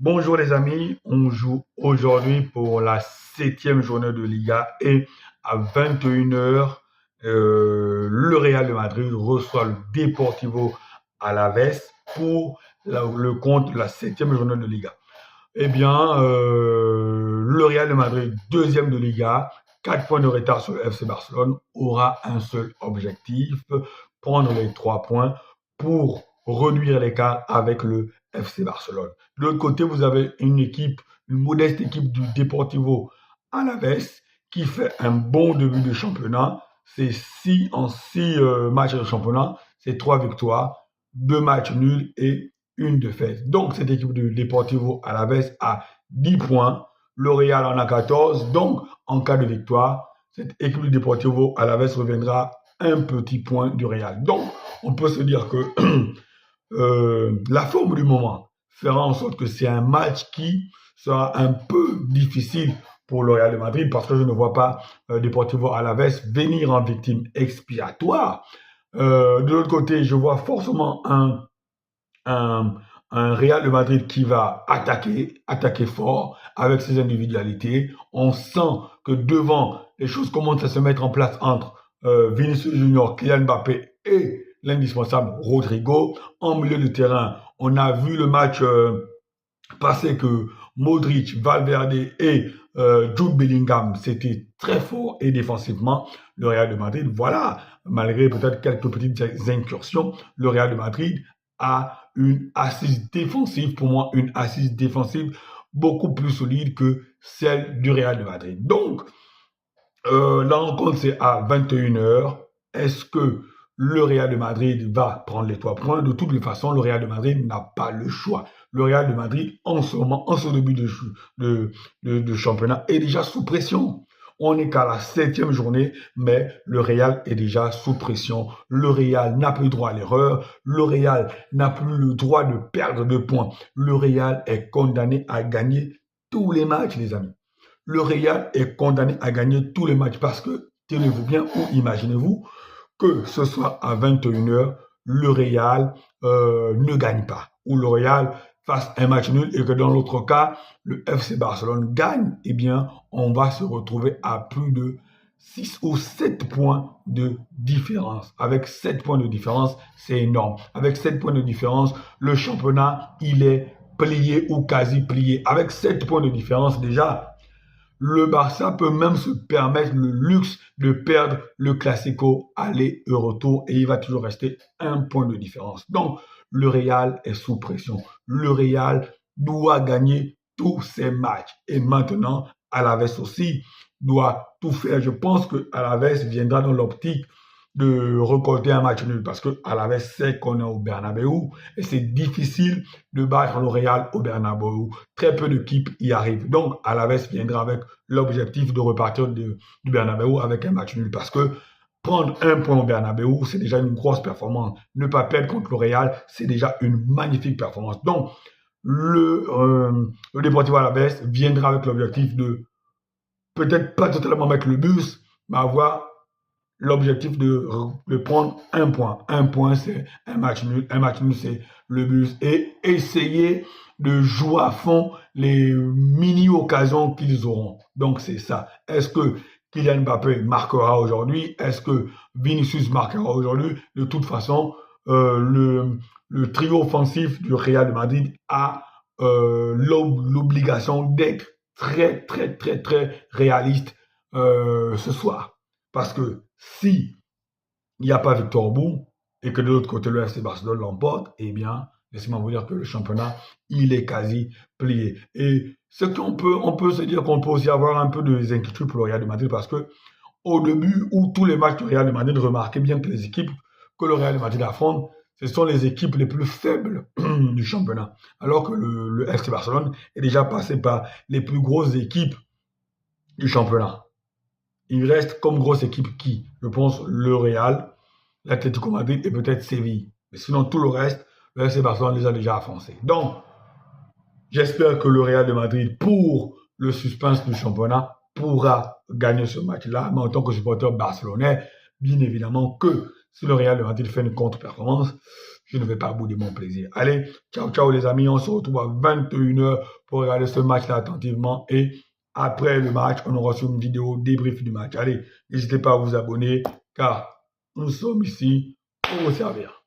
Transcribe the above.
Bonjour les amis, on joue aujourd'hui pour la septième journée de Liga et à 21h, le Real de Madrid reçoit le Deportivo Alavés pour le compte de la septième journée de Liga. Eh bien, le Real de Madrid, deuxième de Liga, 4 points de retard sur le FC Barcelone, aura un seul objectif, prendre les 3 points pour réduire l'écart avec le FC Barcelone. De l'autre côté, vous avez une modeste équipe du Deportivo Alavés qui fait un bon début de championnat. C'est 6 en 6 matchs de championnat, c'est 3 victoires, 2 matchs nuls et une défaite. Donc, cette équipe du Deportivo Alavés a 10 points. Le Real en a 14. Donc, en cas de victoire, cette équipe du Deportivo Alavés reviendra un petit point du Real. Donc, on peut se dire que la forme du moment fera en sorte que c'est un match qui sera un peu difficile pour le Real de Madrid parce que je ne vois pas Deportivo Alavés venir en victime expiatoire. De l'autre côté, je vois forcément un, un Real de Madrid qui va attaquer fort avec ses individualités. On sent que devant, les choses commencent à se mettre en place entre Vinicius Junior, Kylian Mbappé et l'indispensable Rodrigo. En milieu de terrain, on a vu le match passé que Modric, Valverde et Jude Bellingham, c'était très fort et défensivement, le Real de Madrid, voilà, malgré peut-être quelques petites incursions, le Real de Madrid a une assise défensive, pour moi, une assise défensive beaucoup plus solide que celle du Real de Madrid. Donc, la rencontre, c'est à 21h. Est-ce que le Real de Madrid va prendre les 3 points? De toutes les façons, le Real de Madrid n'a pas le choix. Le Real de Madrid, en ce moment, en ce début de championnat, est déjà sous pression. On n'est qu'à la septième journée, mais le Real est déjà sous pression. Le Real n'a plus droit à l'erreur. Le Real n'a plus le droit de perdre de points. Le Real est condamné à gagner tous les matchs, les amis. Le Real est condamné à gagner tous les matchs parce que, tenez-vous bien ou imaginez-vous que ce soit à 21h, le Real ne gagne pas. Ou le Real fasse un match nul et que dans l'autre cas, le FC Barcelone gagne, eh bien, on va se retrouver à plus de 6 ou 7 points de différence. Avec 7 points de différence, c'est énorme. Avec 7 points de différence, le championnat, il est plié ou quasi plié. Avec 7 points de différence, déjà, le Barça peut même se permettre le luxe de perdre le Classico aller et retour et il va toujours rester un point de différence. Donc, le Real est sous pression. Le Real doit gagner tous ses matchs. Et maintenant, Alavés aussi doit tout faire. Je pense que Alavés viendra dans l'optique de recorder un match nul parce que Alavés sait qu'on est au Bernabéu et c'est difficile de battre le Real au Bernabéu. Très peu d'équipes y arrivent. Donc Alavés viendra avec l'objectif de repartir du Bernabéu avec un match nul parce que prendre un point au Bernabéu, c'est déjà une grosse performance. Ne pas perdre contre le Real, c'est déjà une magnifique performance. Donc le Deportivo Alavés viendra avec l'objectif de peut-être pas totalement mettre le bus, mais avoir l'objectif de prendre un point. Un point, c'est un match nul. Un match nul, c'est le but. Et essayer de jouer à fond les mini-occasions qu'ils auront. Donc, c'est ça. Est-ce que Kylian Mbappé marquera aujourd'hui? Est-ce que Vinicius marquera aujourd'hui? De toute façon, le trio offensif du Real de Madrid a l'obligation d'être très, très, très, très réaliste ce soir. Parce que si il n'y a pas victoire au bout et que de l'autre côté le FC Barcelone l'emporte, eh bien, laissez-moi vous dire que le championnat, il est quasi plié. Et ce on peut se dire qu'on peut aussi avoir un peu de inquiétude pour le Real de Madrid parce que au début où tous les matchs du Real de Madrid, remarquez bien que les équipes que le Real de Madrid affronte, ce sont les équipes les plus faibles du championnat. Alors que le FC Barcelone est déjà passé par les plus grosses équipes du championnat. Il reste comme grosse équipe qui? Je pense le Real, l'Atlético Madrid et peut-être Séville. Mais sinon, tout le reste, le FC Barcelone les a déjà avancés. Donc, j'espère que le Real de Madrid, pour le suspense du championnat, pourra gagner ce match-là. Mais en tant que supporter barcelonais, bien évidemment que si le Real de Madrid fait une contre-performance, je ne vais pas bouder mon plaisir. Allez, ciao, ciao les amis. On se retrouve à 21h pour regarder ce match-là attentivement. Et après le match, on aura sur une vidéo débrief du match. Allez, n'hésitez pas à vous abonner car nous sommes ici pour vous servir.